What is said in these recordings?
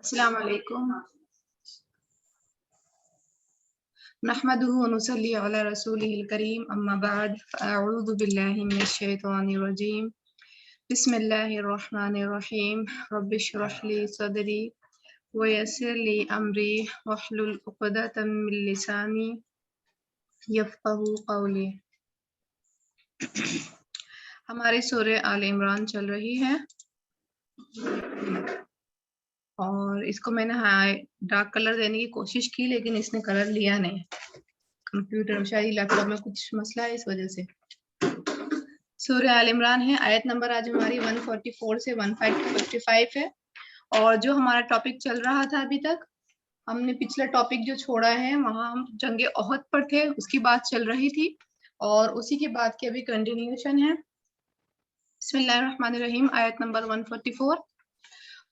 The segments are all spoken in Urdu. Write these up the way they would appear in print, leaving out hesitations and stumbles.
السلام علیکم نحمده ونصلي على رسوله الكريم اما بعد فاعوذ بالله من الشيطان الرجيم بسم الله الرحمن الرحيم رب اشرح لي صدري ويسر لي امري واحلل عقدة من لساني يفقهوا قولي. ہماری سورہ آل عمران چل رہی ہے اور اس کو میں نے ڈارک کلر دینے کی کوشش کی لیکن اس نے کلر لیا نہیں. کمپیوٹر شاید لیپ ٹاپ میں کچھ مسئلہ ہے اس وجہ سے. سورہ آل عمران ہے. آیت نمبر آج ہماری 144 سے 1555 ہے. اور جو ہمارا ٹاپک چل رہا تھا ابھی تک، ہم نے پچھلا ٹاپک جو چھوڑا ہے وہاں ہم جنگ احد پر تھے، اس کی بات چل رہی تھی اور اسی کی بات کی ابھی کنٹینیوشن ہے. بسم اللہ الرحمن الرحیم. آیت نمبر 144.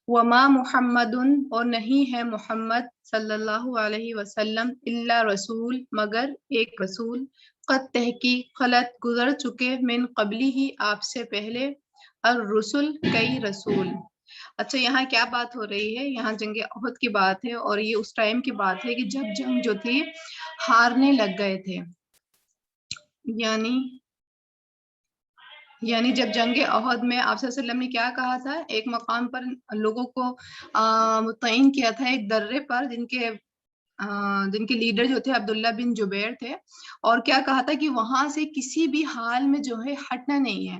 وما محمد، اور نہیں ہے محمد صلی اللہ علیہ وسلم، الا رسول، مگر ایک رسول، قد تحقیق خلط گزر چکے، من قبلی ہی آپ سے پہلے، الرسل کئی رسول. اچھا یہاں کیا بات ہو رہی ہے؟ یہاں جنگ احد کی بات ہے اور یہ اس ٹائم کی بات ہے کہ جب جنگ جو تھی ہارنے لگ گئے تھے. یعنی جب جنگ احد میں آپ صلی اللہ علیہ وسلم نے کیا کہا تھا، ایک مقام پر لوگوں کو متعین کیا تھا ایک درے پر، جن کے لیڈر جو تھے عبداللہ بن جبیر تھے، اور کیا کہا تھا کہ وہاں سے کسی بھی حال میں جو ہے ہٹنا نہیں ہے.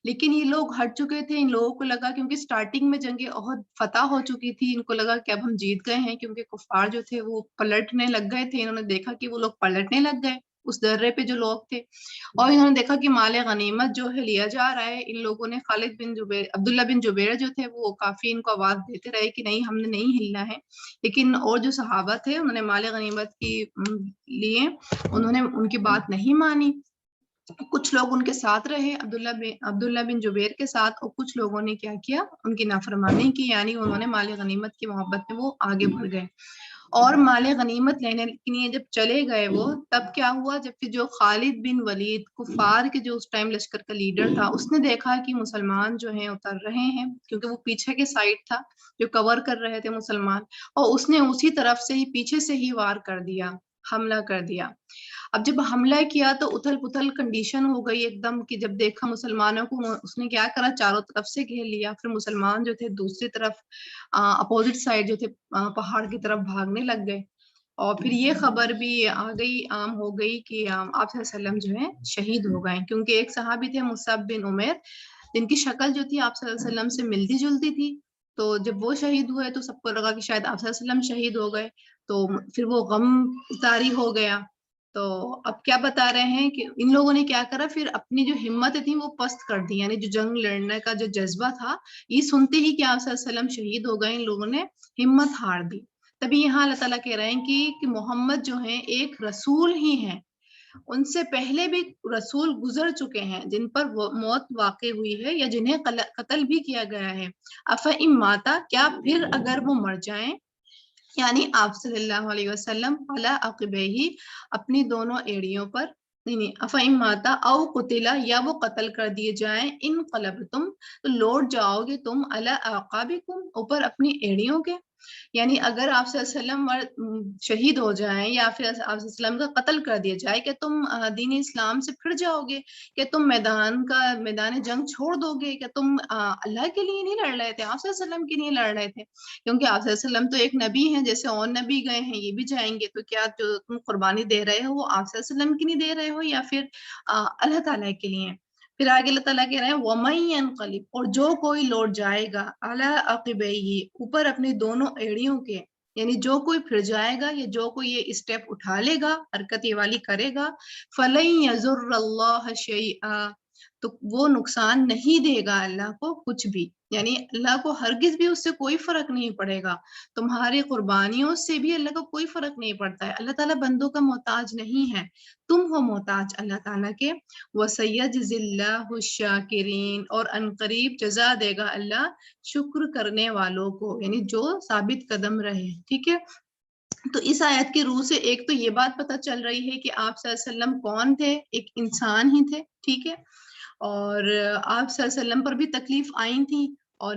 لیکن یہ لوگ ہٹ چکے تھے. ان لوگوں کو لگا، کیونکہ سٹارٹنگ میں جنگ احد فتح ہو چکی تھی، ان کو لگا کہ اب ہم جیت گئے ہیں، کیونکہ کفار جو تھے وہ پلٹنے لگ گئے تھے. انہوں نے دیکھا کہ وہ لوگ پلٹنے لگ گئے اس درے پہ جو لوگ تھے، اور انہوں نے دیکھا کہ مال غنیمت جو ہے لیا جا رہا ہے. ان لوگوں نے خالد بن جبیر، عبداللہ بن جبیر جو تھے، وہ کافی ان کو آواز دیتے رہے کہ نہیں، ہم نے نہیں ہلنا ہے. لیکن اور جو صحابہ تھے انہوں نے مال غنیمت کی لیے انہوں نے ان کی بات نہیں مانی. کچھ لوگ ان کے ساتھ رہے، عبداللہ بن جبیر کے ساتھ، اور کچھ لوگوں نے کیا کیا، ان کی نافرمانی کی، یعنی انہوں نے مال غنیمت کی محبت میں وہ آگے بڑھ گئے. اور مال غنیمت لینے کے لیے جب چلے گئے وہ، تب کیا ہوا، جبکہ جو خالد بن ولید کفار کے جو اس ٹائم لشکر کا لیڈر تھا، اس نے دیکھا کہ مسلمان جو ہیں اتر رہے ہیں، کیونکہ وہ پیچھے کے سائڈ تھا جو کور کر رہے تھے مسلمان، اور اس نے اسی طرف سے ہی پیچھے سے ہی وار کر دیا، حملہ کر دیا. اب جب حملہ کیا تو اتھل پتھل کنڈیشن ہو گئی ایک دم، کہ جب دیکھا مسلمانوں کو، اس نے کیا کرا، چاروں طرف سے گھیر لیا. پھر مسلمان جو تھے دوسری طرف اپوزٹ سائڈ جو تھے پہاڑ کی طرف بھاگنے لگ گئے. اور پھر یہ خبر بھی آ گئی، عام ہو گئی کہ آپ صلی اللہ علیہ وسلم جو ہے شہید ہو گئے. کیونکہ ایک صحابی تھے مصعب بن عمیر، جن کی شکل جو تھی آپ صلی اللہ علیہ وسلم سے ملتی جلتی تھی. تو جب وہ شہید ہوئے تو سب کو لگا کہ شاید آپ صلی اللہ علیہ وسلم شہید ہو گئے، تو پھر وہ غم طاری ہو گیا. تو اب کیا بتا رہے ہیں کہ ان لوگوں نے کیا کرا، پھر اپنی جو ہمتیں تھیں وہ پست کر دی، یعنی جو جنگ لڑنے کا جو جذبہ تھا، یہ سنتے ہی کہ آپ صلی اللہ علیہ وسلم شہید ہو گئے، ان لوگوں نے ہمت ہار دی. تبھی یہاں اللہ تعالیٰ کہہ رہے ہیں کہ محمد جو ہیں ایک رسول ہی ہیں، ان سے پہلے بھی رسول گزر چکے ہیں جن پر موت واقع ہوئی ہے یا جنہیں قتل بھی کیا گیا ہے. افإن ماتا، کیا پھر اگر وہ مر جائیں، یعنی آپ صلی اللہ علیہ وسلم، علی عقبیہ، اپنی دونوں ایڑیوں پر، نہیں افإن ماتا او قتلا، یا وہ قتل کر دیے جائیں، انقلبتم، تو لوٹ جاؤ گے تم، علی اعقابکم، اوپر اپنی ایڑیوں کے. یعنی اگر آپ صلی اللہ علیہ وسلم شہید ہو جائیں یا پھر آپ صلی اللہ علیہ وسلم کا قتل کر دیا جائے، کہ تم دین اسلام سے پھر جاؤ گے، کہ تم میدان جنگ چھوڑ دو گے، کہ تم اللہ کے لیے نہیں لڑ رہے تھے، آپ صلی اللہ علیہ وسلم کے لیے لڑ رہے تھے. کیونکہ آپ صلی اللہ علیہ وسلم تو ایک نبی ہیں، جیسے اور نبی گئے ہیں یہ بھی جائیں گے، تو کیا جو تم قربانی دے رہے ہو وہ آپ صلی اللہ علیہ وسلم کی نہیں دے رہے ہو یا پھر اللہ تعالیٰ کے لیے؟ پھر آگے اللہ تعالیٰ کہہ رہے ہیں وَمَن يَنْقَلِبْ، اور جو کوئی لوٹ جائے گا، عَلَىٰ عَقِبَيْهِ، اوپر اپنی دونوں ایڑیوں کے، یعنی جو کوئی پھر جائے گا یا جو کوئی یہ اسٹیپ اٹھا لے گا، حرکت یہ والی کرے گا، فَلَن يَضُرَّ اللَّهَ شَيْئًا، تو وہ نقصان نہیں دے گا اللہ کو کچھ بھی، یعنی اللہ کو ہرگز بھی اس سے کوئی فرق نہیں پڑے گا. تمہاری قربانیوں سے بھی اللہ کو کوئی فرق نہیں پڑتا ہے. اللہ تعالیٰ بندوں کا محتاج نہیں ہے، تم ہو محتاج اللہ تعالیٰ کے. وَسَيَجْزِي اللَّهُ الشَّاكِرِينَ، اور عنقریب جزا دے گا اللہ شکر کرنے والوں کو، یعنی جو ثابت قدم رہے. ٹھیک ہے، تو اس آیت کی روح سے ایک تو یہ بات پتہ چل رہی ہے کہ آپ صلی اللہ علیہ وسلم کون تھے، ایک انسان ہی تھے. ٹھیک ہے، اور آپ صلی اللہ علیہ وسلم پر بھی تکلیف آئی تھی، اور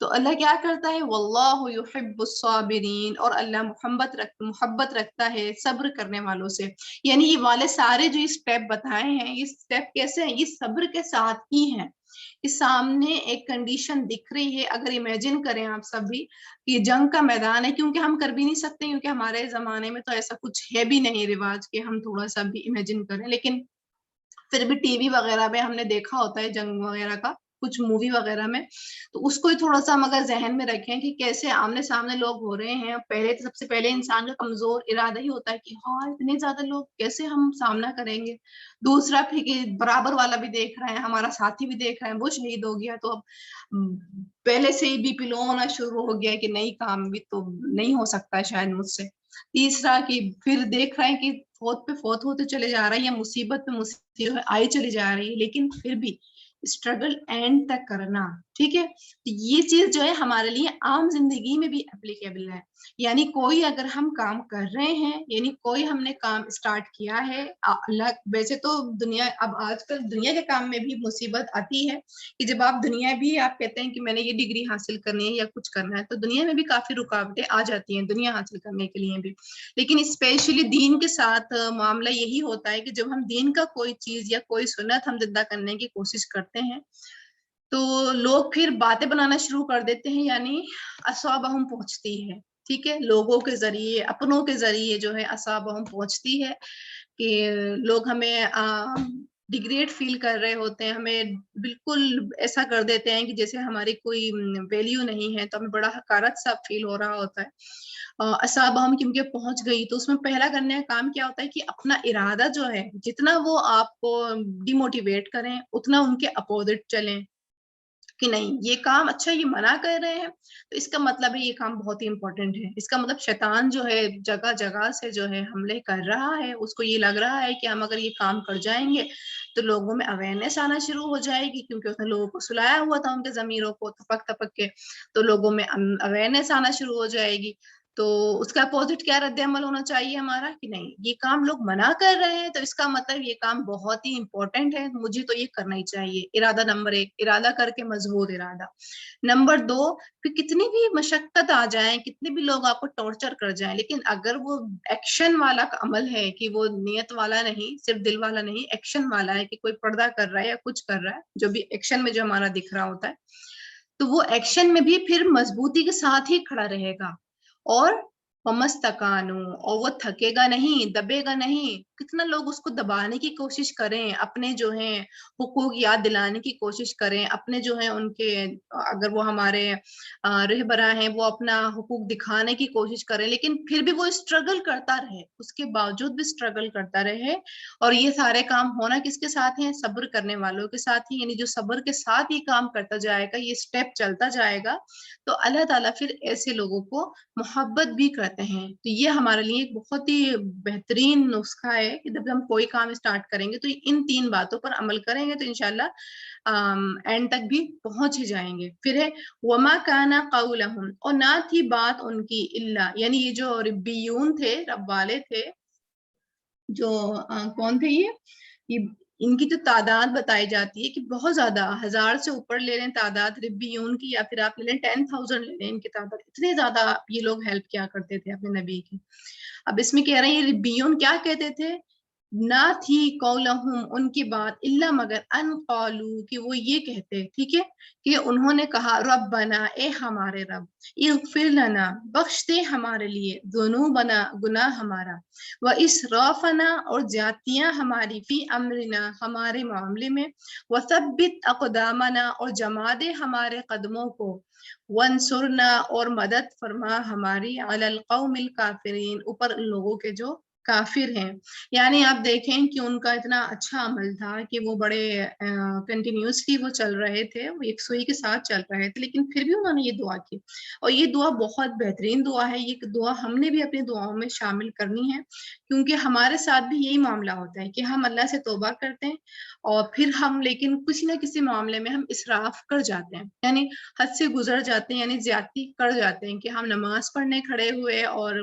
تو اللہ کیا کرتا ہے، واللہ یحب الصابرین، اور اللہ محبت رکھتا ہے صبر کرنے والوں سے. یعنی یہ والے سارے جو اسٹیپ بتائے ہیں، یہ اسٹیپ کیسے ہیں، یہ صبر کے ساتھ ہی ہیں. اس سامنے ایک کنڈیشن دکھ رہی ہے، اگر امیجن کریں آپ سب بھی کہ جنگ کا میدان ہے، کیونکہ ہم کر بھی نہیں سکتے، کیونکہ ہمارے زمانے میں تو ایسا کچھ ہے بھی نہیں رواج کہ ہم تھوڑا سا بھی امیجن کریں، لیکن پھر بھی ٹی وی وغیرہ میں ہم نے دیکھا ہوتا ہے جنگ وغیرہ کا، کچھ مووی وغیرہ میں. تو اس کو ہی تھوڑا سا ہم اگر ذہن میں رکھیں کہ کیسے آمنے سامنے لوگ ہو رہے ہیں. پہلے تو سب سے پہلے انسان کا کمزور ارادہ ہی ہوتا ہے کہ ہاں اتنے زیادہ لوگ کیسے ہم سامنا کریں گے. دوسرا پھر کہ برابر والا بھی دیکھ رہے ہیں، ہمارا ساتھی بھی دیکھ رہے ہیں، وہ شہید ہو گیا، تو اب پہلے سے ہی بی پی لو ہونا شروع ہو گیا کہ نہیں کام بھی تو نہیں ہو سکتا شاید مجھ سے. تیسرا کہ پھر دیکھ رہے ہیں کہ فوت پہ فوت ہوتے چلے جا رہا ہے، یا مصیبت پہ مصیبت آئی چلی جا رہی ہے، لیکن پھر بھی اسٹرگل اینڈ تک کرنا. ٹھیک ہے، یہ چیز جو ہے ہمارے لیے عام زندگی میں بھی اپلیکیبل ہے. یعنی کوئی اگر ہم کام کر رہے ہیں، یعنی کوئی ہم نے کام اسٹارٹ کیا ہے، اللہ ویسے تو دنیا اب آج کل دنیا کے کام میں بھی مصیبت آتی ہے کہ جب آپ دنیا بھی آپ کہتے ہیں کہ میں نے یہ ڈگری حاصل کرنی ہے یا کچھ کرنا ہے، تو دنیا میں بھی کافی رکاوٹیں آ جاتی ہیں دنیا حاصل کرنے کے لیے بھی. لیکن اسپیشلی دین کے ساتھ معاملہ یہی ہوتا ہے کہ جب ہم دین کا کوئی چیز یا کوئی سنت ہم زندہ کرنے کی کوشش کرتے ہیں، تو لوگ پھر باتیں بنانا شروع کر دیتے ہیں، یعنی اصابہم پہنچتی ہے. ٹھیک ہے، لوگوں کے ذریعے، اپنوں کے ذریعے جو ہے اصابہم پہنچتی ہے کہ لوگ ہمیں ڈیگریڈ فیل کر رہے ہوتے ہیں، ہمیں بالکل ایسا کر دیتے ہیں کہ جیسے ہماری کوئی ویلیو نہیں ہے، تو ہمیں بڑا حقارت سا فیل ہو رہا ہوتا ہے. اصابہم کیونکہ پہنچ گئی، تو اس میں پہلا کرنے کا کام کیا ہوتا ہے کہ اپنا ارادہ جو ہے، جتنا وہ آپ کو ڈی موٹیویٹ کریں اتنا ان کے اپوزٹ چلیں کہ نہیں یہ کام اچھا، یہ منع کر رہے ہیں تو اس کا مطلب ہے یہ کام بہت ہی امپورٹنٹ ہے. اس کا مطلب شیطان جو ہے جگہ جگہ سے جو ہے حملے کر رہا ہے، اس کو یہ لگ رہا ہے کہ ہم اگر یہ کام کر جائیں گے تو لوگوں میں اویئرنیس آنا شروع ہو جائے گی، کیونکہ اس نے لوگوں کو سلایا ہوا تھا ان کے ضمیروں کو تپک تپک کے، تو لوگوں میں اویئرنیس آنا شروع ہو جائے گی. تو اس کا اپوزٹ کیا رد عمل ہونا چاہیے ہمارا کہ نہیں یہ کام لوگ منع کر رہے ہیں تو اس کا مطلب یہ کام بہت ہی امپورٹنٹ ہے، مجھے تو یہ کرنا ہی چاہیے. ارادہ نمبر 1، ارادہ کر کے مضبوط ارادہ. نمبر 2، پھر کتنی بھی مشقت آ جائیں، کتنے بھی لوگ آپ کو ٹارچر کر جائیں، لیکن اگر وہ ایکشن والا عمل ہے کہ وہ نیت والا نہیں، صرف دل والا نہیں، ایکشن والا ہے کہ کوئی پردہ کر رہا ہے یا کچھ کر رہا ہے، جو بھی ایکشن میں جو ہمارا دکھ رہا ہوتا ہے، تو وہ ایکشن میں بھی پھر مضبوطی کے ساتھ ہی کھڑا رہے گا. اور ومستقانو، اور وہ تھکے گا نہیں، دبے گا نہیں. کتنا لوگ اس کو دبانے کی کوشش کریں، اپنے جو ہیں حقوق یاد دلانے کی کوشش کریں، اپنے جو ہیں ان کے اگر وہ ہمارے رہبراں ہیں وہ اپنا حقوق دکھانے کی کوشش کریں، لیکن پھر بھی وہ اسٹرگل کرتا رہے، اس کے باوجود بھی اسٹرگل کرتا رہے. اور یہ سارے کام ہونا کس کے ساتھ ہیں، صبر کرنے والوں کے ساتھ ہی. یعنی جو صبر کے ساتھ یہ کام کرتا جائے گا، یہ اسٹیپ چلتا جائے گا، تو اللہ تعالیٰ پھر ایسے لوگوں کو محبت بھی کرتے ہیں. تو یہ ہمارے لیے ایک بہت ہی بہترین نسخہ ہے کہ جب ہم کوئی کام اسٹارٹ کریں گے تو ان 3 باتوں پر عمل کریں گے تو انشاءاللہ اینڈ تک بھی پہنچ ہی جائیں گے. پھر ہے وما کان قولہم، اور نہ تھی بات ان کی الا، یعنی یہ جو ربیون تھے، رب والے تھے، جو کون تھے یہ ان کی جو تعداد بتائی جاتی ہے کہ بہت زیادہ 1000 سے اوپر لے لیں تعداد ربیون کی، یا پھر آپ لے لیں 10,000 لے لیں ان کی تعداد، اتنے زیادہ یہ لوگ ہیلپ کیا کرتے تھے اپنے نبی کی. اب اس میں کہہ رہے ہیں یہ ربیون کیا کہتے تھے، نہ تھی قولہم ان کی بات الا مگر ان قالو کہ وہ یہ کہتے. ٹھیک ہے، کہ انہوں نے کہا ربنا اے ہمارے رب، اغفر لنا بخش دے ہمارے لیے، ذنوبنا گناہ ہمارا، واسرافنا اور زیادتیاں ہماری، فی امرنا ہمارے معاملے میں، وثبت اقدامنا اور جما دے ہمارے قدموں کو، وانصرنا اور مدد فرما ہماری، علی القوم الکافرین اوپر ان لوگوں کے جو کافر ہیں. یعنی آپ دیکھیں کہ ان کا اتنا اچھا عمل تھا کہ وہ بڑے کنٹینیوسلی وہ چل رہے تھے، وہ یکسوئی کے ساتھ چل رہے تھے، لیکن پھر بھی انہوں نے یہ دعا کی. اور یہ دعا بہت بہترین دعا ہے، یہ دعا ہم نے بھی اپنی دعاؤں میں شامل کرنی ہے، کیونکہ ہمارے ساتھ بھی یہی معاملہ ہوتا ہے کہ ہم اللہ سے توبہ کرتے ہیں اور پھر ہم لیکن کسی نہ کسی معاملے میں ہم اسراف کر جاتے ہیں، یعنی حد سے گزر جاتے ہیں، یعنی زیادتی کر جاتے ہیں کہ ہم نماز پڑھنے کھڑے ہوئے اور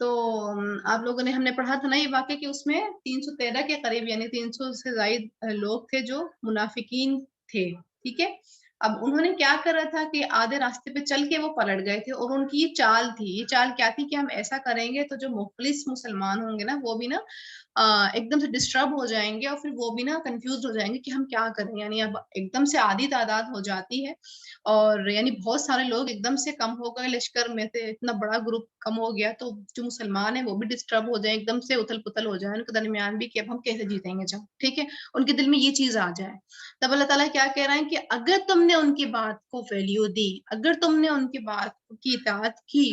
تو آپ لوگوں نے ہم نے پڑھا تھا نا یہ واقعہ کہ اس میں 313 کے قریب یعنی 300 سے زائد لوگ تھے جو منافقین تھے، ٹھیک ہے۔ اب انہوں نے کیا کرا تھا کہ آدھے راستے پہ چل کے وہ پلٹ گئے تھے، اور ان کی یہ چال تھی، یہ چال کیا تھی کہ ہم ایسا کریں گے تو جو مخلص مسلمان ہوں گے نا وہ بھی نا ایک دم سے ڈسٹرب ہو جائیں گے، اور پھر وہ بھی نا کنفیوز ہو جائیں گے کہ ہم کیا کریں، یعنی اب ایک دم سے آدھی تعداد ہو جاتی ہے، اور یعنی بہت سارے لوگ ایک دم سے کم ہو گئے، لشکر میں سے اتنا بڑا گروپ کم ہو گیا، تو جو مسلمان ہیں وہ بھی ڈسٹرب ہو جائیں، ایک دم سے اتھل پتھل ہو جائے ان کے درمیان بھی کہ اب ہم کیسے جیتیں گے جنگ، ٹھیک ہے، ان کے دل میں یہ چیز آ جائے۔ تب اللہ تعالیٰ کیا کہہ رہے ہیں کہ اگر تم نے ان کی بات کو ویلیو دی، اگر تم نے ان کی بات کی اطاعت کی،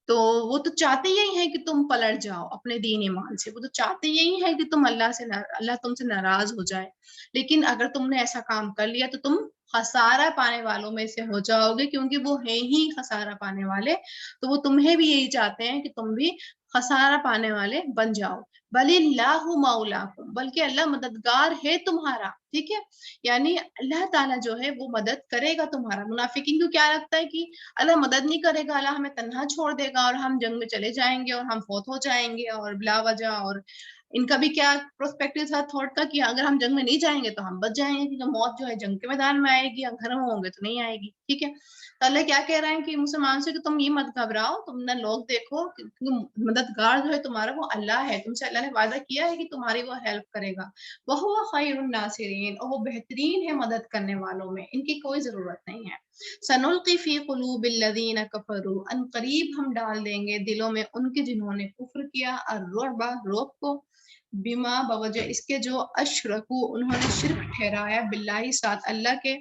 تو وہ تو چاہتے یہی ہے کہ تم پلٹ جاؤ اپنے دین ایمان سے، وہ تو چاہتے یہی ہے کہ تم اللہ تم سے ناراض ہو جائے، لیکن اگر تم نے ایسا کام کر لیا تو تم خسارہ پانے والوں میں سے ہو جاؤ گے، کیونکہ وہ ہیں ہی خسارہ پانے والے، تو وہ تمہیں بھی یہی چاہتے ہیں کہ تم بھی خسارہ پانے والے بن جاؤ۔ بل اللہ مولاکم، بلکہ اللہ مددگار ہے تمہارا، ٹھیک ہے، یعنی اللہ تعالیٰ جو ہے وہ مدد کرے گا تمہارا۔ منافقین کو کیا لگتا ہے کہ اللہ مدد نہیں کرے گا، اللہ ہمیں تنہا چھوڑ دے گا اور ہم جنگ میں چلے جائیں گے اور ہم فوت ہو جائیں گے اور بلا وجہ، اور ان کا بھی کیا پروسپیکٹو تھا تھاٹ کا کہ اگر ہم جنگ میں نہیں جائیں گے تو ہم بچ جائیں گے، کیونکہ موت جو ہے جنگ کے میدان میں آئے گی، اور گھر میں ہوں گے تو نہیں آئے گی، ٹھیک ہے۔ تو اللہ کیا کہہ رہے ہیں کہ مسلمان سے کہ تم یہ مت گھبراؤ، تم نہ لوگ دیکھو، مددگار جو ہے تمہارا وہ اللہ ہے، تم سے اللہ نے وعدہ کیا ہے کہ تمہاری وہ ہیلپ کرے گا، وَهُوَ خَيْرُ النَّاصِرِينَ، اور وہ بہترین ہے مدد کرنے والوں میں، ان کی کوئی ضرورت نہیں ہے۔ سَنُلْقِي فِي قُلُوبِ الَّذِينَ كَفَرُوا، ان قریب ہم ڈال دیں گے دلوں میں ان کے جنہوں نے کفر کیا، الرعب، روب کو، بما بوجہ اس کے جو اشرکو انہوں نے شرک ٹھہرایا، باللہ ساتھ اللہ کے،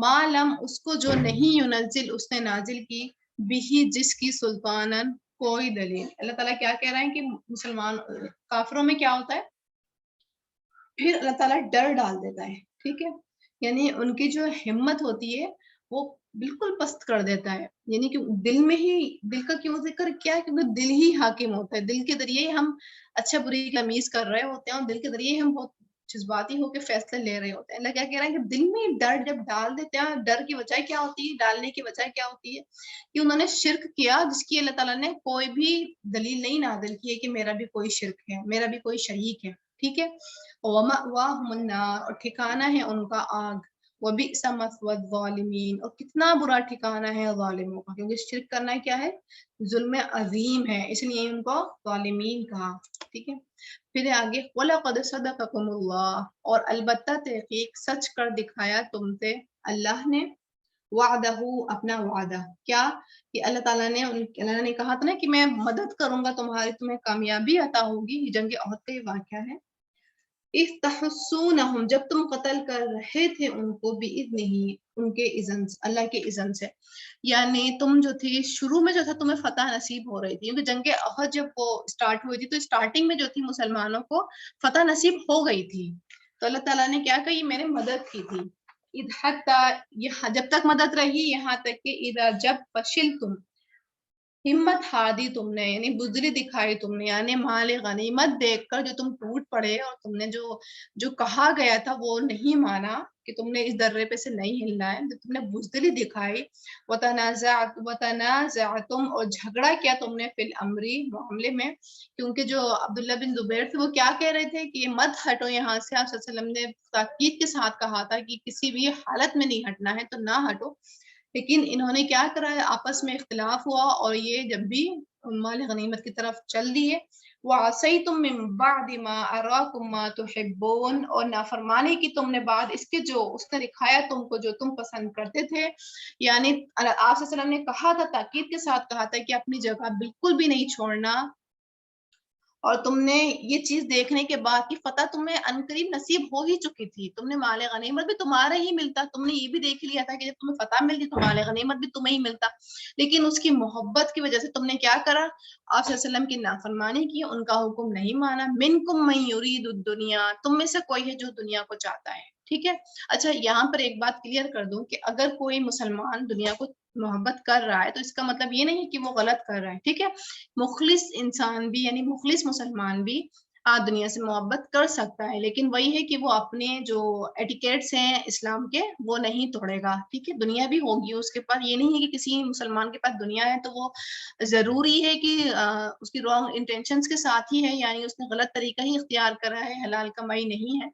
ما لم اس کو جو نہیں ینزل اس نے نازل کی، بھی جس کی سلطانن کوئی دلیل۔ اللہ تعالیٰ کیا کہہ رہے ہیں کہ مسلمان کافروں میں کیا ہوتا ہے، پھر اللہ تعالیٰ ڈر ڈال دیتا ہے، ٹھیک ہے، یعنی ان کی جو ہمت ہوتی ہے وہ بالکل پست کر دیتا ہے، یعنی کہ دل میں ہی، دل کا کیوں ذکر کیا ہے، کیونکہ دل ہی حاکم ہوتا ہے، دل کے ذریعے ہی ہم اچھا بری کی تمیز کر رہے ہوتے ہیں، اور دل کے ذریعے ہم بہت جذباتی ہو کے فیصلے لے رہے ہوتے ہیں۔ اللہ کیا کہہ رہا ہے کہ دل میں ڈر جب ڈال دیتے ہیں، ڈر کی وجہ کیا ہوتی ہے، ڈالنے کی وجہ کیا ہوتی ہے کہ انہوں نے شرک کیا جس کی اللہ تعالیٰ نے کوئی بھی دلیل نہیں نازل کی ہے کہ میرا بھی کوئی شرک ہے، میرا بھی کوئی شریک ہے، ٹھیک ہے۔ وَمَأْوَاهُمُ النَّارُ، اور ٹھکانہ ہے ان کا آگ، وَبِئْسَ مَثْوَى الظَّالِمِينَ، اور کتنا برا ٹھکانہ ہے ظالموں کا، کیونکہ شرک کرنا کیا ہے، ظلم عظیم ہے، اس لیے ان کو ظالمین کہا، ٹھیک ہے۔ پھر آگے وَلَقَدْ صَدَقَكُمُ اللَّهُ، اور البتہ تحقیق سچ کر دکھایا تم سے اللہ نے، وعدہ اپنا وعدہ، کیا کہ اللہ تعالیٰ نے اللہ نے کہا تھا نا کہ میں مدد کروں گا تمہاری، تمہیں کامیابی عطا ہوگی، یہ جنگ احد کا یہ واقعہ ہے۔ اِذْ تَحُسُّونَهُمْ، جب تم قتل کر رہے تھے ان کو، بِإِذْنِهِ ان کے اذن، اللہ کے اذن سے، یعنی تم جو تھی شروع میں جو تھا تمہیں فتح نصیب ہو رہی تھی، کیونکہ جنگ احد جب وہ سٹارٹ ہوئی تھی تو سٹارٹنگ میں جو تھی مسلمانوں کو فتح نصیب ہو گئی تھی، تو اللہ تعالیٰ نے کیا کہی، میں نے مدد کی تھی، اِذْ حَتَّى، جب تک مدد رہی یہاں تک کہ اِذَا، جب فشلتم، ہمت ہار دی تم نے، یعنی بزدلی دکھائی تم نے، یعنی مال غنیمت دیکھ کر جو تم ٹوٹ پڑے اور تم نے جو کہا گیا تھا وہ نہیں مانا کہ تم نے اس درے پہ سے نہیں ہلنا ہے، جو تم نے بزدلی دکھائی، وتنازعتم، اور جھگڑا کیا تم نے، فی الامر، معاملے میں، کیونکہ جو عبداللہ بن زبیر تھے وہ کیا کہہ رہے تھے کہ مت ہٹو یہاں سے، آپ صلی اللہ علیہ وسلم نے تاکید کے ساتھ کہا تھا کہ کسی بھی حالت میں نہیں ہٹنا ہے تو نہ ہٹو، لیکن انہوں نے کیا کرا ہے، آپس میں اختلاف ہوا اور یہ جب بھی مال غنیمت کی طرف چل دیے، وَعَصَيْتُم مِّن بَعْدِ مَا أَرَاكُم مَّا تُحِبُّونَ، اور نافرمانی کی تم نے بعد اس کے جو اس نے دکھایا تم کو جو تم پسند کرتے تھے، یعنی آپ صلی اللہ علیہ وسلم نے کہا تھا، تاکید کے ساتھ کہا تھا کہ اپنی جگہ بالکل بھی نہیں چھوڑنا، اور تم نے یہ چیز دیکھنے کے بعد کہ فتح تمہیں عنقریب نصیب ہو ہی چکی تھی، تم نے مال غنیمت بھی تمہارا ہی ملتا، تم نے یہ بھی دیکھ لیا تھا کہ جب تمہیں فتح ملتی تو مال غنیمت بھی تمہیں ہی ملتا، لیکن اس کی محبت کی وجہ سے تم نے کیا کرا، آپ صلی اللہ علیہ وسلم کی نافرمانی کی، ان کا حکم نہیں مانا، منکم من یرید الدنیا، تم میں سے کوئی ہے جو دنیا کو چاہتا ہے، ٹھیک ہے۔ اچھا یہاں پر ایک بات کلیئر کر دوں کہ اگر کوئی مسلمان دنیا کو محبت کر رہا ہے تو اس کا مطلب یہ نہیں کہ وہ غلط کر رہا ہے، ٹھیک ہے، مخلص انسان بھی یعنی مخلص مسلمان بھی دنیا سے محبت کر سکتا ہے، لیکن وہی ہے کہ وہ اپنے جو ایٹیکیٹس ہیں اسلام کے وہ نہیں توڑے گا، ٹھیک ہے. دنیا بھی ہوگی اس کے پاس، یہ نہیں ہے کہ کسی مسلمان کے پاس دنیا ہے تو وہ ضروری ہے کہ اس کی رانگ انٹینشنز کے ساتھ ہی ہے، یعنی اس نے غلط طریقہ ہی اختیار کرا ہے، حلال کمائی نہیں ہے.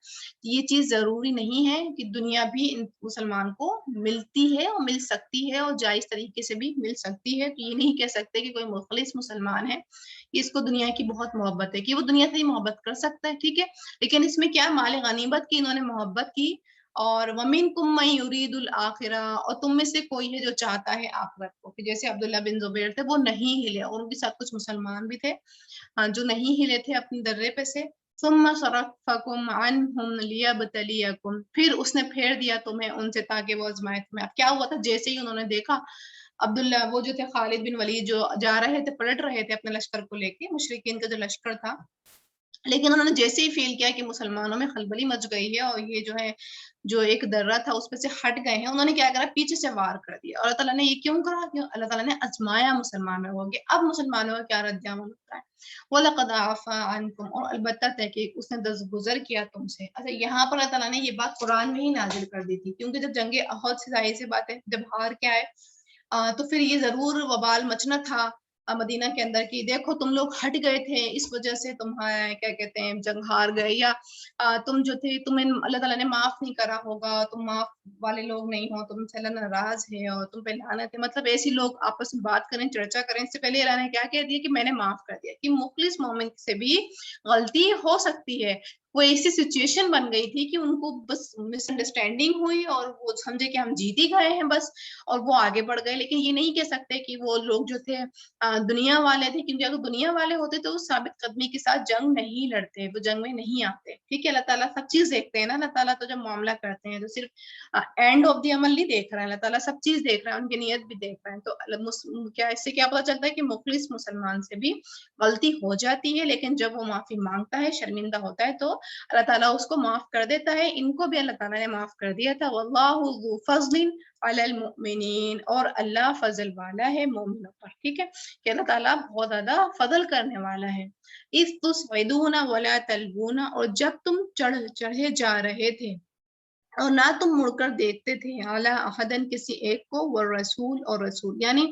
یہ چیز ضروری نہیں ہے کہ دنیا بھی مسلمان کو ملتی ہے اور مل سکتی ہے اور جائز طریقے سے بھی مل سکتی ہے. تو یہ نہیں کہہ سکتے کہ کوئی مخلص مسلمان ہے اس کو دنیا کی بہت محبت ہے کہ وہ دنیا سے ہی محبت کر سکتا ہے، ٹھیک ہے. لیکن اس میں کیا مال غنیمت کی انہوں نے محبت کی. اور وَمِنْكُمْ مَن يُرِيدُ الْآخِرَةَ، اور تم میں سے کوئی ہے جو چاہتا ہے آخرت کو، کہ جیسے عبداللہ بن زبیر تھے وہ نہیں ہلے، اور ان کے ساتھ کچھ مسلمان بھی تھے جو نہیں ہلے تھے اپنی درے پہ سے. ثم صرفکم عنہم لیبتلیکم، پھر اس نے پھیر دیا تمہیں ان سے تاکہ وہ آزمائے تمہیں. اب کیا ہوا تھا، جیسے ہی انہوں نے دیکھا عبداللہ وہ جو تھے خالد بن ولید جو جا رہے تھے، پلٹ رہے تھے اپنے لشکر کو لے کے، مشرکین کا جو لشکر تھا، لیکن انہوں نے جیسے ہی فیل کیا کہ مسلمانوں میں خلبلی مچ گئی ہے اور یہ جو ہے جو ایک درہ تھا اس پہ سے ہٹ گئے ہیں، انہوں نے کیا کرا، پیچھے سے وار کر دیا. اور اللہ تعالیٰ نے یہ کیوں کرا؟ کہ اللہ تعالیٰ نے آزمایا مسلمانوں کو کہ اب مسلمانوں کا کیا رد عمل ہوتا ہے. وَلَقَدْ عَفَا عَنْكُمْ، اور البتہ تحقیق اس نے درگزر کیا تم سے. اچھا، یہاں پر اللہ تعالیٰ نے یہ بات قرآن میں ہی نازل کر دی تھی، کیونکہ جب جنگ احد سے ظاہر سی بات ہے جب ہار کے آئے تو پھر یہ ضرور وبال مچنا تھا مدینہ کے اندر کی دیکھو تم لوگ ہٹ گئے تھے اس وجہ سے تمہارے کیا کہتے ہیں جنگ ہار گئے، یا تم جو تھے تمہیں اللہ تعالیٰ نے معاف نہیں کرا ہوگا، تم معاف والے لوگ نہیں ہو، تم سے اللہ ناراض ہے اور تم پہ لعنت ہے. مطلب ایسی لوگ آپس میں بات کریں، چرچا کریں. اس سے پہلے اللہ نے کیا کہہ دیا کہ میں نے معاف کر دیا، کہ مخلص مومن سے بھی غلطی ہو سکتی ہے. وہ ایسی سچویشن بن گئی تھی کہ ان کو بس مس انڈرسٹینڈنگ ہوئی اور وہ سمجھے کہ ہم جیت ہی گئے ہیں بس، اور وہ آگے بڑھ گئے. لیکن یہ نہیں کہہ سکتے کہ وہ لوگ جو تھے دنیا والے تھے، کیونکہ اگر دنیا والے ہوتے تو وہ ثابت قدمی کے ساتھ جنگ نہیں لڑتے، وہ جنگ میں نہیں آتے. ٹھیک ہے، اللہ تعالیٰ سب چیز دیکھتے ہیں نا. اللہ تعالیٰ تو جب معاملہ کرتے ہیں تو صرف اینڈ آف دی عمل نہیں دیکھ رہا ہے، اللہ تعالیٰ سب چیز دیکھ رہا ہے، ان کی نیت بھی دیکھ رہا ہے. تو کیا اس سے کیا پتہ چلتا ہے کہ مخلص مسلمان سے بھی غلطی ہو جاتی ہے، لیکن جب وہ معافی مانگتا ہے، شرمندہ ہوتا ہے، تو اللہ تعالیٰ اس کو معاف کر دیتا ہے. ان کو بھی اللہ تعالیٰ نے معاف کر دیا تھا. واللہ ذو فضل علی المؤمنین، اور اللہ فضل والا ہے مومنوں پر. ٹھیک ہے کہ اللہ تعالیٰ بہت زیادہ فضل کرنے والا ہے. اذ تصعدون ولا تلوون، اور جب تم چڑھے جا رہے تھے اور نہ تم مڑ کر دیکھتے تھے، اعلی احدن کسی ایک کو، والرسول اور رسول. یعنی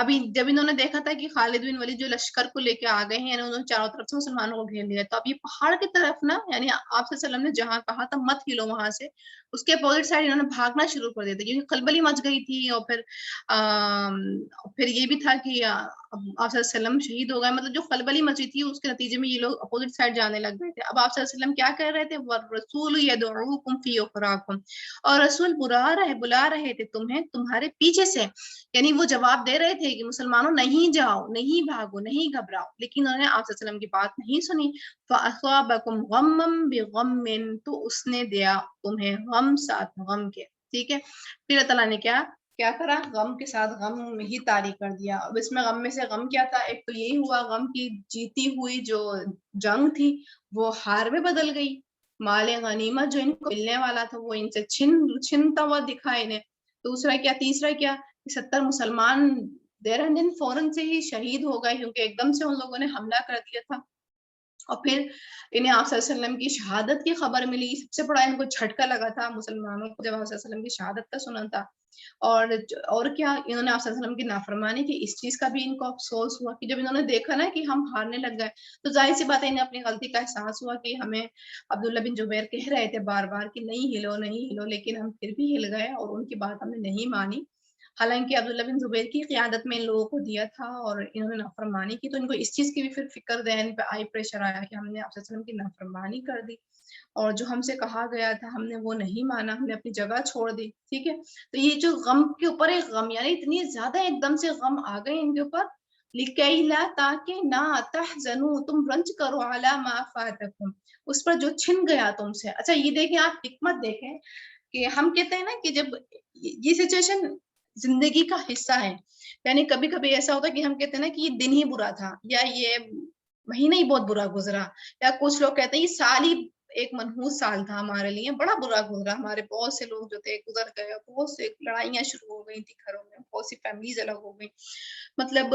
ابھی جب انہوں نے دیکھا تھا کہ خالد بن ولید جو لشکر کو لے کے آ گئے ہیں، یعنی انہوں نے چاروں طرف سے مسلمانوں کو گھیر لیا، تو اب یہ پہاڑ کی طرف نا، یعنی آپ صلی اللہ علیہ وسلم نے جہاں کہا تھا مت ہلو وہاں سے، اس کے اپوزٹ سائڈ انہوں نے بھاگنا شروع کر دیا تھا، کیونکہ خلبلی مچ گئی تھی. اور پھر یہ بھی تھا کہ آپ صلی اللہ علیہ وسلم شہید ہو گئے، مطلب جو خلبلی مچی تھی اس کے نتیجے میں یہ لوگ اپوزٹ سائڈ جانے لگ گئے تھے. اب آپ صلی اللہ علیہ وسلم کیا کہہ رہے تھے، والرسول یدعوکم فی اخراکم، اور رسول بلا رہے تھے تمہیں تمہارے پیچھے سے. یعنی وہ جواب دے رہے تھے کہ مسلمانوں نہیں جاؤ، نہیں بھاگو، نہیں گھبراؤ، لیکن انہوں نے آپ صلی اللہ علیہ وسلم کی بات نہیں سنی. فَأَصَابَكُمْ غَمًّا بِغَمٍّ، تو اس نے دیا تمہیں غم ساتھ غم کے. ٹھیک ہے، پھر اللہ تعالیٰ نے کیا کرا، غم کے ساتھ غم ہی طاری کر دیا. اب اس میں غم میں سے غم کیا تھا، ایک تو یہی ہوا غم کی جیتی ہوئی جو جنگ تھی وہ ہار میں بدل گئی، مال غنیمت جو ان کو ملنے والا تھا وہ ان سے چھنتا ہوا دکھا انہیں. دوسرا کیا، تیسرا کیا، 70 مسلمان دیر اینڈ دن فوراً سے ہی شہید ہو گئے، کیونکہ ایک دم سے ان لوگوں نے حملہ کر دیا تھا. اور پھر انہیں آپ صلی اللہ علیہ وسلم کی شہادت کی خبر ملی. سب سے بڑا ان کو جھٹکا لگا تھا مسلمانوں کو جب آپ صلی اللہ علیہ وسلم کی شہادت کا سنا تھا. اور کیا، انہوں نے آپ صلی اللہ علیہ وسلم کی نافرمانی کی، اس چیز کا بھی ان کو افسوس ہوا کہ جب انہوں نے دیکھا نا کہ ہم ہارنے لگ گئے تو ظاہر سی بات ہے انہیں اپنی غلطی کا احساس ہوا کہ ہمیں عبداللہ بن زبیر کہہ رہے تھے بار بار کہ نہیں ہلو نہیں ہلو، لیکن ہم پھر بھی ہل گئے اور ان کی بات ہم نے نہیں مانی. حالانکہ عبداللہ بن زبیر کی قیادت میں ان لوگوں کو دیا تھا اور انہوں نے نافرمانی کی، تو ان کو اس چیز کی بھی پھر فکر ذہن پہ آئی، پریشر آیا کہ ہم نے آپ صلی اللہ علیہ وسلم کی نافرمانی کر دی اور جو ہم سے کہا گیا تھا ہم نے وہ نہیں مانا، ہم نے اپنی جگہ چھوڑ دی. ٹھیک ہے، تو یہ جو غم کے اوپر ایک غم، یعنی اتنی زیادہ ایک دم سے غم آ گئے ان کے اوپر، لِكَيْ لَا تَاکہ نہ تَحْزَنُوا، تم رنج کرو، عَلَىٰ مَا فَاتَكُمْ، اس پر جو چھن گیا تم سے. اچھا یہ دیکھیں آپ حکمت دیکھیں کہ ہم کہتے ہیں نا کہ جب یہ سچویشن زندگی کا حصہ ہے، یعنی کبھی کبھی ایسا ہوتا ہے کہ ہم کہتے ہیں نا کہ یہ دن ہی برا تھا، یا یہ مہینہ ہی بہت برا گزرا، یا کچھ لوگ کہتے ہیں یہ سال ہی ایک منحوس سال تھا ہمارے لیے، بڑا برا گزرا، ہمارے بہت سے لوگ جو تھے گزر گئے، بہت سے لڑائیاں شروع ہو گئی تھی گھروں میں، بہت سی فیملیز الگ ہو گئی. مطلب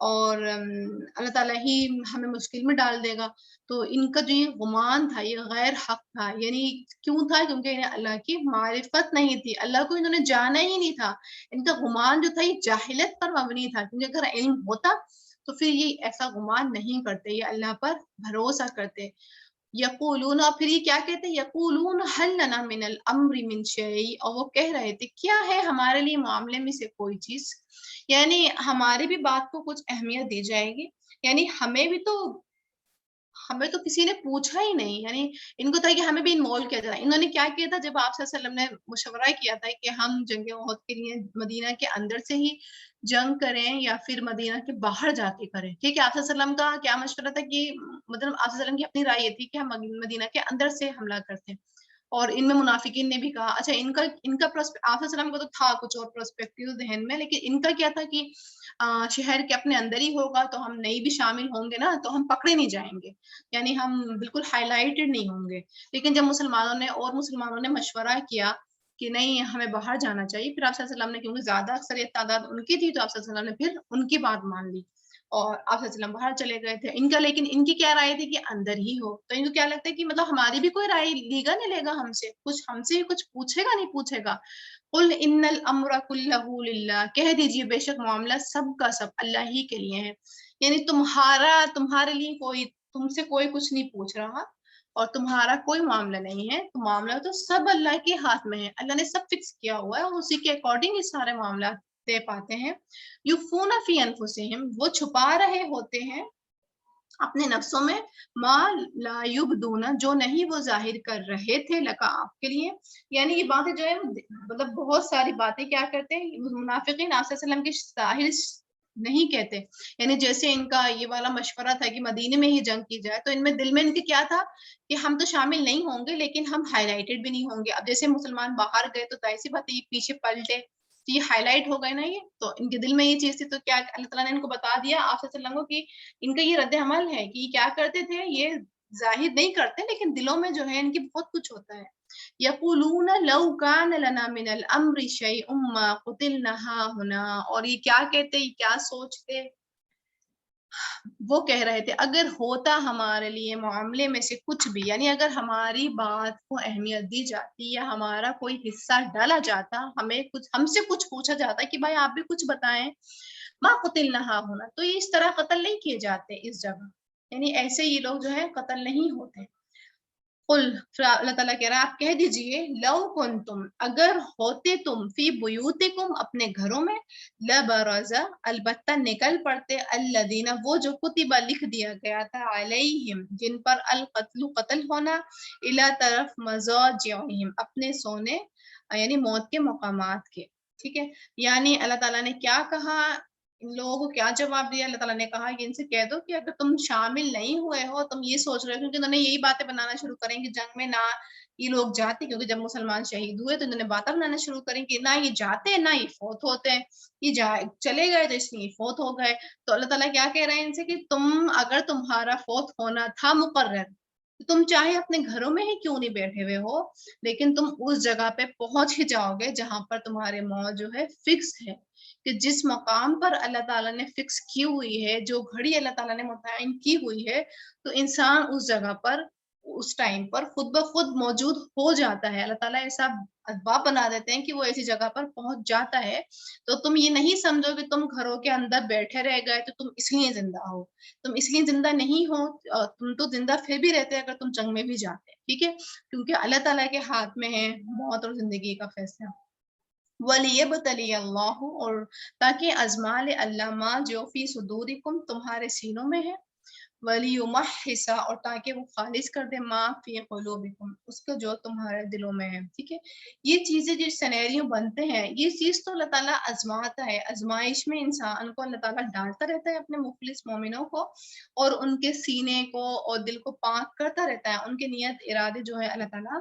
اور اللہ تعالیٰ ہی ہمیں مشکل میں ڈال دے گا. تو ان کا جو یہ گمان تھا یہ غیر حق تھا. یعنی کیوں تھا؟ کیونکہ انہیں اللہ کی معرفت نہیں تھی، اللہ کو انہوں نے جانا ہی نہیں تھا. ان کا گمان جو تھا یہ جاہلیت پر مبنی تھا، کیونکہ اگر علم ہوتا تو پھر یہ ایسا گمان نہیں کرتے، یہ اللہ پر بھروسہ کرتے. یقولون، اور پھر یہ کیا کہتے ہیں؟ یقولون حل لنا من الامر من شیء، اور وہ کہہ رہے تھے کیا ہے ہمارے لیے معاملے میں سے کوئی چیز، یعنی ہماری بھی بات کو کچھ اہمیت دی جائے گی. یعنی ہمیں تو کسی نے پوچھا ہی نہیں. یعنی ان کو تھا کہ ہمیں بھی انوالو کیا جائے. انہوں نے کیا کیا تھا؟ جب آپ صلی اللہ علیہ وسلم نے مشورہ کیا تھا کہ ہم جنگ احد کے لیے مدینہ کے اندر سے ہی جنگ کریں یا پھر مدینہ کے باہر جا کے کریں، ٹھیک ہے. آپ صلی اللہ علیہ وسلم کا کیا مشورہ تھا کہ مطلب آپ صلی اللہ علیہ وسلم کی اپنی رائے یہ تھی کہ ہم مدینہ کے اندر سے حملہ کرتے ہیں. اور ان میں منافقین نے بھی کہا اچھا ان کا آپ صلی اللہ علیہ وسلم کو تو تھا کچھ اور پرسپیکٹیو ذہن میں، لیکن ان کا کیا تھا کہ شہر کے اپنے اندر ہی ہوگا تو ہم نہیں بھی شامل ہوں گے نا تو ہم پکڑے نہیں جائیں گے، یعنی ہم بالکل ہائی لائٹڈ نہیں ہوں گے. لیکن جب مسلمانوں نے مشورہ کیا کہ نہیں ہمیں باہر جانا چاہیے، پھر آپ صلی اللہ علیہ وسلم نے، کیونکہ زیادہ اکثریت تعداد ان کی تھی، تو آپ صلی اللہ علیہ وسلم نے پھر ان کی بات مان لی اور آپ صلی اللہ علیہ وسلم باہر چلے گئے تھے. لیکن ان کی کیا رائے تھی کہ اندر ہی ہو. تو ان کو کیا لگتا ہے کہ مطلب ہماری بھی کوئی رائے لے گا نہیں لے گا، ہم سے کچھ پوچھے گا نہیں پوچھے گا. قل ان الامر کلہ للہ، کہہ دیجیے بے شک معاملہ سب کا سب اللہ ہی کے لیے ہے. یعنی تمہارے لیے تم سے کوئی کچھ نہیں پوچھ رہا اور تمہارا کوئی معاملہ نہیں ہے. تو معاملہ تو سب اللہ کے ہاتھ میں ہے، اللہ نے سب فکس کیا ہوا ہے، اسی کے اکارڈنگ یہ سارے معاملات طے پاتے ہیں. یخفون فی انفسہم، وہ چھپا رہے ہوتے ہیں اپنے نفسوں میں، ما لا یبدون، جو نہیں وہ ظاہر کر رہے تھے، لکا آپ کے لیے. یعنی یہ باتیں جو ہے مطلب بہت ساری باتیں کیا کرتے ہیں منافقین آپ صلی اللہ علیہ وسلم کے ظاہر نہیں کہتے. یعنی جیسے ان کا یہ والا مشورہ تھا کہ مدینے میں ہی جنگ کی جائے، تو ان میں دل میں ان کے کیا تھا کہ ہم تو شامل نہیں ہوں گے لیکن ہم ہائی لائٹڈ بھی نہیں ہوں گے. اب جیسے مسلمان باہر گئے تو ظاہر سی بات ہے یہ پیچھے پلٹے تو یہ ہائی لائٹ ہو گئے نا. یہ تو ان کے دل میں یہ چیز تھی، تو کیا اللہ تعالیٰ نے ان کو بتا دیا آپ صلی اللہ علیہ وسلم کو کہ ان کا یہ رد عمل ہے کہ یہ کیا کرتے تھے، یہ ظاہر نہیں کرتے لیکن دلوں میں جو ہے ان کی بہت کچھ ہوتا ہے. یقولون لو کان لنا من الامر شیء ما قتلنا هنا، اور یہ کیا کہتے، یہ کیا سوچتے، وہ کہہ رہے تھے اگر ہوتا ہمارے لیے معاملے میں سے کچھ بھی، یعنی اگر ہماری بات کو اہمیت دی جاتی یا ہمارا کوئی حصہ ڈالا جاتا، ہم سے کچھ پوچھا جاتا کہ بھائی آپ بھی کچھ بتائیں، ما قتلنا ہونا، تو یہ اس طرح قتل نہیں کیے جاتے اس جگہ. یعنی ایسے یہ لوگ جو ہے قتل نہیں ہوتے. قل، اللہ تعالیٰ کہہ رہا ہے آپ کہہ دیجئے لو کنتم، اگر ہوتے تم، فی بیوتکم، اپنے گھروں میں، لبرز، البتہ نکل پڑتے، الذین، وہ جو کتبہ لکھ دیا گیا تھا، علیہم، جن پر القتل، قتل ہونا، الی طرف مضاجعہم، اپنے سونے یعنی موت کے مقامات کے. ٹھیک ہے. یعنی اللہ تعالیٰ نے کیا کہا، ان لوگوں کو کیا جواب دیا؟ اللہ تعالیٰ نے کہا کہ ان سے کہہ دو کہ اگر تم شامل نہیں ہوئے ہو، تم یہ سوچ رہے ہو، کیونکہ انہوں نے یہی باتیں بنانا شروع کریں کہ جنگ میں نہ یہ لوگ جاتے، کیونکہ جب مسلمان شہید ہوئے تو انہوں نے باتیں بنانا شروع کریں کہ نہ یہ جاتے نہ یہ فوت ہوتے ہیں، یہ چلے گئے تو اس لیے فوت ہو گئے. تو اللہ تعالیٰ کیا کہہ رہے ہیں ان سے کہ اگر تمہارا فوت ہونا تھا مقرر، تم چاہے اپنے گھروں میں ہی کیوں نہیں بیٹھے ہوئے ہو، لیکن تم اس جگہ پہ پہنچ ہی جاؤ گے جہاں پر تمہارے موت جو ہے فکس ہے، کہ جس مقام پر اللہ تعالیٰ نے فکس کی ہوئی ہے، جو گھڑی اللہ تعالیٰ نے متعین کی ہوئی ہے، تو انسان اس جگہ پر اس ٹائم پر خود بخود موجود ہو جاتا ہے. اللہ تعالیٰ ایسا اسباب بنا دیتے ہیں کہ وہ ایسی جگہ پر پہنچ جاتا ہے. تو تم یہ نہیں سمجھو کہ تم گھروں کے اندر بیٹھے رہ گئے تو تم اس لیے زندہ ہو، تم اس لیے زندہ نہیں ہو، تم تو زندہ پھر بھی رہتے اگر تم جنگ میں بھی جاتے. ٹھیک ہے. کیونکہ اللہ تعالیٰ کے ہاتھ میں ہے موت اور زندگی کا فیصلہ. وَلِيَبْتَلِيَ اللَّهُ، اور تاکہ آزما لے اللہ ما جو فی صدورکم، تمہارے سینوں میں ہے، وَلِيُمَحِّصَ، اور تاکہ وہ خالص کر دے، ما فی قلوبکم، اس کو جو تمہارے دلوں میں ہے. ٹھیک ہے. یہ چیزیں جو سینیریو بنتے ہیں، یہ چیز تو اللہ تعالیٰ آزماتا ہے. آزمائش میں انسان کو اللہ تعالیٰ ڈالتا رہتا ہے اپنے مخلص مومنوں کو، اور ان کے سینے کو اور دل کو پاک کرتا رہتا ہے. ان کے نیت ارادے جو ہے اللہ تعالیٰ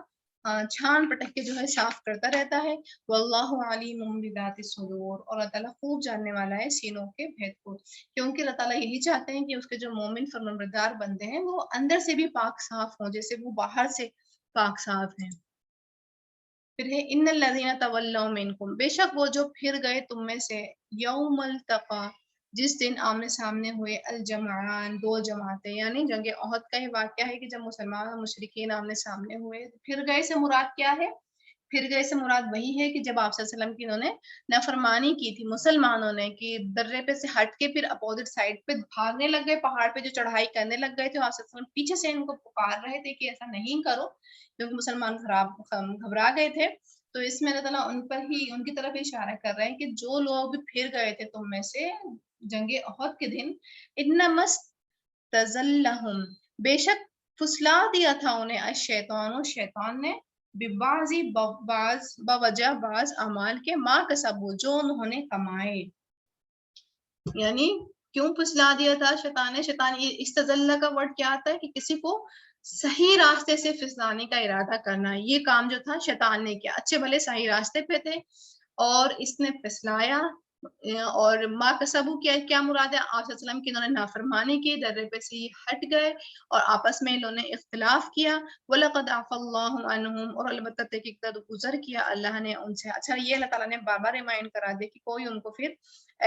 چھان پٹک کے جو ہے صاف کرتا رہتا ہے. واللہ علیم بذات الصدور، اور اللہ تعالیٰ خوب جاننے والا ہے سینوں کے بھید کو. کیونکہ اللہ تعالیٰ یہی چاہتے ہیں کہ اس کے جو مومن فرمانبردار بندے ہیں وہ اندر سے بھی پاک صاف ہوں، جیسے وہ باہر سے پاک صاف ہیں. پھر ہے ان الذین تولوا منکم، بے شک وہ جو پھر گئے تم میں سے، یوم التقا، جس دن آمنے سامنے ہوئے الجمعان، دو جماعتیں، یعنی جنگ احد کا ہی واقعہ ہے کہ جب مسلمان اور مشرکین آمنے سامنے ہوئے. پھر گئے سے مراد کیا ہے؟ پھر گئے سے مراد وہی ہے کہ جب آپ صلی اللہ علیہ وسلم کی انہوں نے نافرمانی کی تھی مسلمانوں نے، کہ درے پہ سے ہٹ کے پھر اپوزٹ سائڈ پہ بھاگنے لگ گئے، پہاڑ پہ جو چڑھائی کرنے لگ گئے تھے، آپ صلی اللہ علیہ وسلم پیچھے سے ان کو پکار رہے تھے کہ ایسا نہیں کرو، کیونکہ مسلمان گھبرا گئے تھے. تو اس میں اللہ تعالیٰ ان پر ہی، ان کی طرف اشارہ کر رہے ہیں کہ جو لوگ بھی پھر گئے تھے تم میں سے جنگ احد کے دن، انما استزلہم، بے شک پھسلا دیا تھا انہیں الشیطان، شیطان نے، بوجہ بعض اعمال کے، ما کسبوا، جو انہوں نے کمائے. یعنی کیوں پھسلا دیا تھا شیطان نے؟ شیطان، یہ استزلہ کا ورڈ کیا آتا ہے کہ کسی کو صحیح راستے سے پھسلانے کا ارادہ کرنا. یہ کام جو تھا شیطان نے کیا. اچھے بھلے صحیح راستے پہ تھے اور اس نے پھسلایا. اور ما کسبو کیا مراد ہے؟ آپ صلی اللہ علیہ وسلم کی انہوں نے نافرمانی کی، درے پہ سے ہٹ گئے اور آپس میں انہوں نے اختلاف کیا. وَلَقَدْ عَفَا اللَّهُ عَنْهُمْ، اور البتہ تحقیق گزر کیا اللہ نے ان سے. اچھا، یہ اللہ تعالیٰ نے بار بار ریمائنڈ کرا دیا کہ کوئی ان کو پھر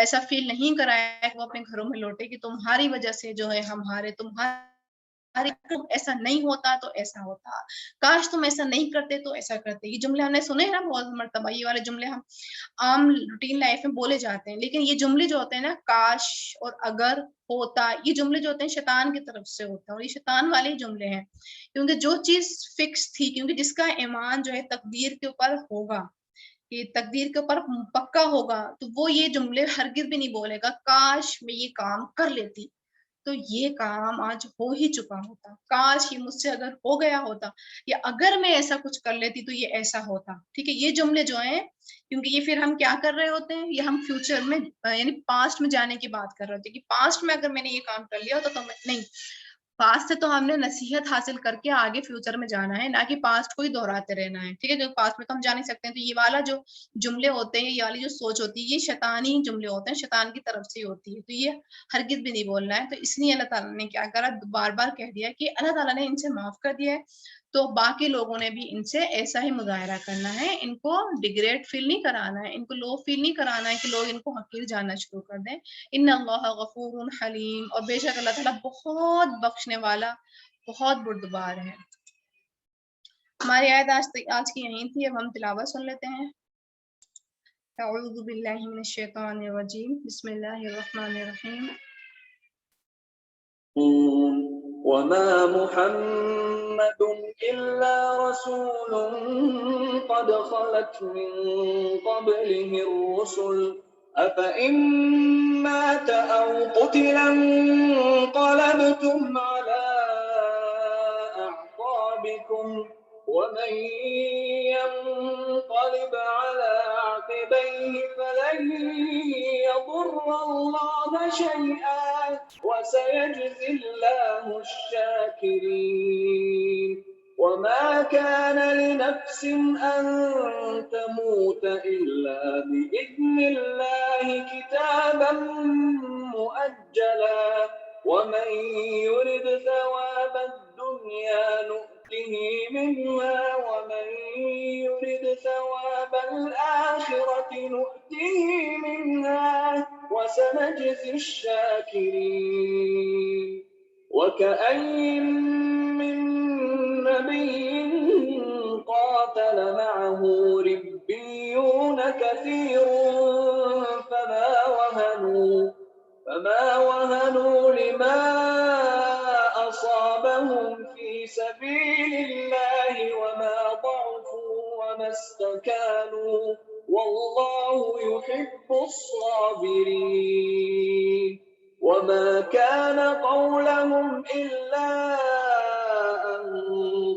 ایسا فیل نہیں کرایا کہ وہ اپنے گھروں میں لوٹے کہ تمہاری وجہ سے جو ہے تمہارے ایسا نہیں ہوتا تو ایسا ہوتا، کاش تم ایسا نہیں کرتے تو ایسا کرتے. یہ جملے ہم نے سنے ہیں نا بہت مرتبہ، یہ والے جملے ہم عام روٹین لائف میں بولے جاتے ہیں. لیکن یہ جملے جو ہوتے ہیں نا، کاش اور اگر ہوتا، یہ جملے جو ہوتے ہیں شیطان کی طرف سے ہوتا ہے، اور یہ شیطان والے جملے ہیں. کیونکہ جو چیز فکس تھی، کیونکہ جس کا ایمان جو ہے تقدیر کے اوپر ہوگا، کہ تقدیر کے اوپر پکا ہوگا، تو وہ یہ جملے ہرگز بھی نہیں بولے گا کاش میں یہ کام کر لیتی تو یہ کام آج ہو ہی چکا ہوتا، کاش یہ مجھ سے اگر ہو گیا ہوتا، یا اگر میں ایسا کچھ کر لیتی تو یہ ایسا ہوتا. ٹھیک ہے، یہ جملے جو ہیں، کیونکہ یہ پھر ہم کیا کر رہے ہوتے ہیں، یہ ہم فیوچر میں یعنی پاسٹ میں جانے کی بات کر رہے ہوتے ہیں کہ پاسٹ میں اگر میں نے یہ کام کر لیا ہوتا تو نہیں. پاسٹ سے تو ہم نے نصیحت حاصل کر کے آگے فیوچر میں جانا ہے، نہ کہ پاسٹ کو ہی دہراتے رہنا ہے. ٹھیک ہے، جو پاسٹ میں تو ہم جا نہیں سکتے ہیں. تو یہ والا جو جملے ہوتے ہیں، یہ والی جو سوچ ہوتی ہے، یہ شیطانی جملے ہوتے ہیں، شیطان کی طرف سے ہوتی ہے. تو یہ ہرگز بھی نہیں بولنا ہے. تو اس لیے اللہ تعالیٰ نے کیا کرا، بار بار کہہ دیا کہ اللہ تعالیٰ نے ان سے معاف کر دیا ہے، تو باقی لوگوں نے بھی ان سے ایسا ہی مظاہرہ کرنا ہے. ان کو ڈیگریڈ فیل نہیں کرانا ہے، ان کو لو فیل نہیں کرانا ہے کہ لوگ ان کو حقیر جاننا شروع کر دیں. ان اللہ غفور حلیم، اور بے شک اللہ تعالیٰ بہت بخشنے والا، بہت بردبار ہے. ہماری آیت آج کی یہیں تھی. اب ہم تلاوت سن لیتے ہیں. اعوذ باللہ من الشیطان الرجیم، بسم اللہ الرحمن الرحیم. وما محمد إلا رسول قد خلت من قبله الرسل أفإن مات أو قتل انقلبتم على أعقابكم ومن ينقلب على عقبيه فلن يضر الله شيئا وسيجزي الله الشاكرين. وما كان لنفس أن تموت إلا بإذن الله كتابا مؤجلا ومن يرد ثواب الدنيا نؤته منها ومن يرد ثواب الآخرة نؤته منها وسنجزي الشاكرين. وكأين من نبي قاتل معه ربيون كثير فما وهنوا لما أصابهم في سبيل الله وما ضعفوا وما استكانوا والله يحب الصابرين. وما كان قولهم إلا أن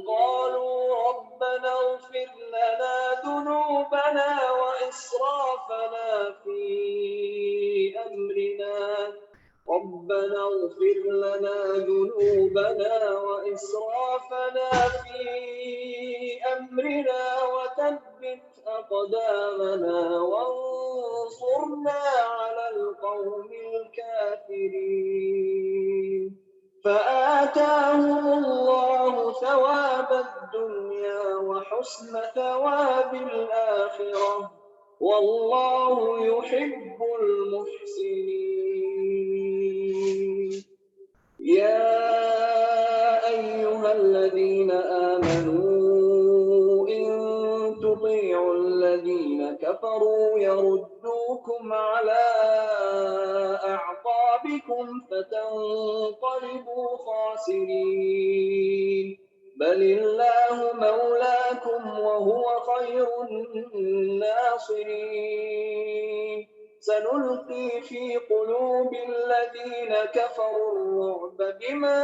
قالوا ربنا اغفر لنا ذنوبنا وإسرافنا في أمرنا ربنا اغفر لنا ذنوبنا وإسرافنا في أمرنا وثبت أقدامنا وانصرنا على القوم الكافرين. فآتاهم الله ثواب الدنيا وحسن ثواب الآخرة والله يحب المحسنين. يا أيها الذين آمنوا إن تطيعوا الذين كفروا يردوكم على أعقابكم فتنقلبوا خاسرين بل الله مولاكم وهو خير الناصرين سنلقي في قلوب الذين كفروا الرعب بما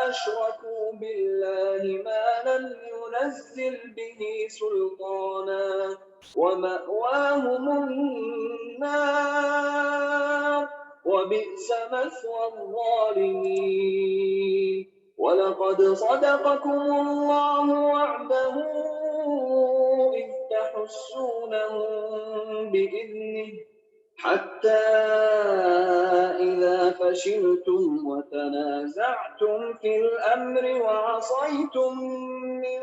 أشركوا بالله ما لم ينزل به سلطانا ومأواهم النار وبئس مثوى الظالمين ولقد صدقكم الله وعده إذ تحسونهم بإذنه حتى إذا فشلتم وتنازعتم في الأمر وعصيتم من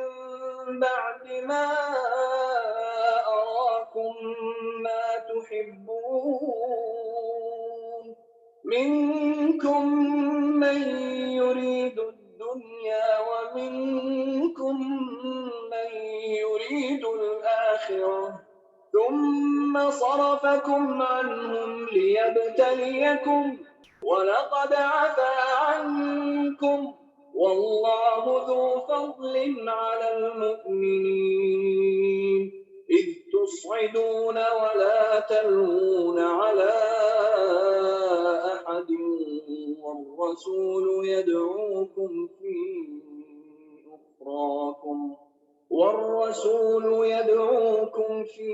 بعد ما أراكم ما تحبون منكم من يريد الدنيا ومنكم من يريد الآخرة ثم صرفكم عنهم ليبتليكم ولقد عفا عنكم والله ذو فضل على المؤمنين إذ تصعدون ولا تلوون على أحد والرسول يدعوكم في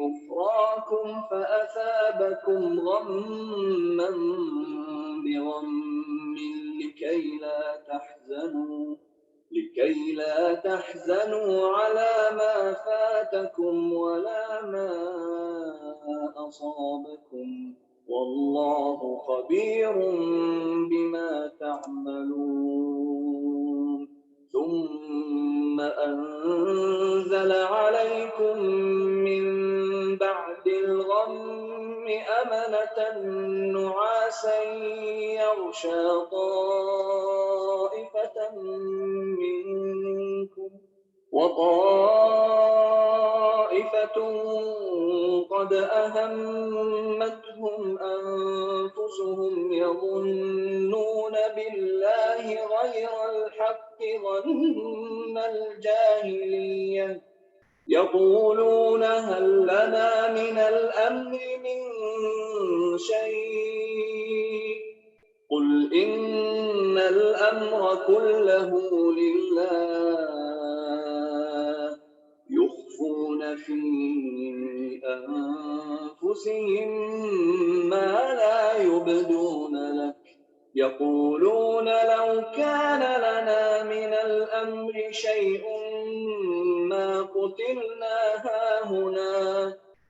أخراكم فأثابكم غما بغم لكي لا تحزنوا على ما فاتكم ولا ما أصابكم والله خبير بما تعملون ثم أنزل عليكم من بعد الغم أمنة نعاسا يغشى طائفة منكم وطائفة قد أهمتهم أنفسهم يظنون بالله غير الحق ظن الجاهلية يقولون هل لنا من الأمر من شيء قل إن الأمر كله لله يخفون في أنفسهم ما لا يبدون لك يقولون لو كان لنا من الأمر شيء ما قتلنا هاهنا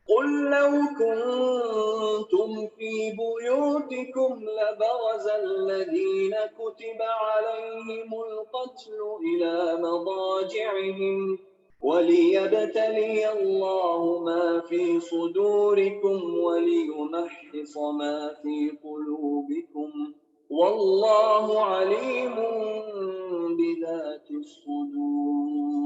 قل لو كنتم في بيوتكم لبرز الذين كتب عليهم القتل إلى مضاجعهم وليبتلي الله ما في صدوركم وليمحص ما في قلوبكم والله عليم بذات الصدور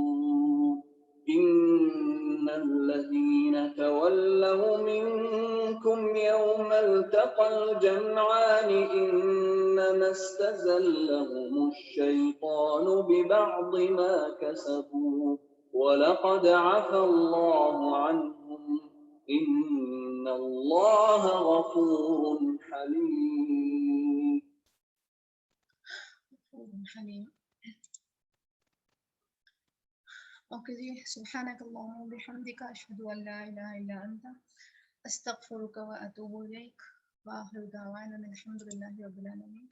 إن الذين تولوا منكم يوم التقى الجمعان إنما استزلهم الشيطان ببعض ما كسبوا ولقد عفا الله عنهم إن الله غفور حليم. اوکے جی سبحانک اللہم وبحمدک اشہد ان لا الہ الا انت استغفرک واتوب الیک واخر دعوانا الحمد للہ رب العالمین.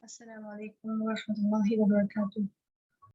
السلام علیکم ورحمۃ اللہ وبرکاتہ.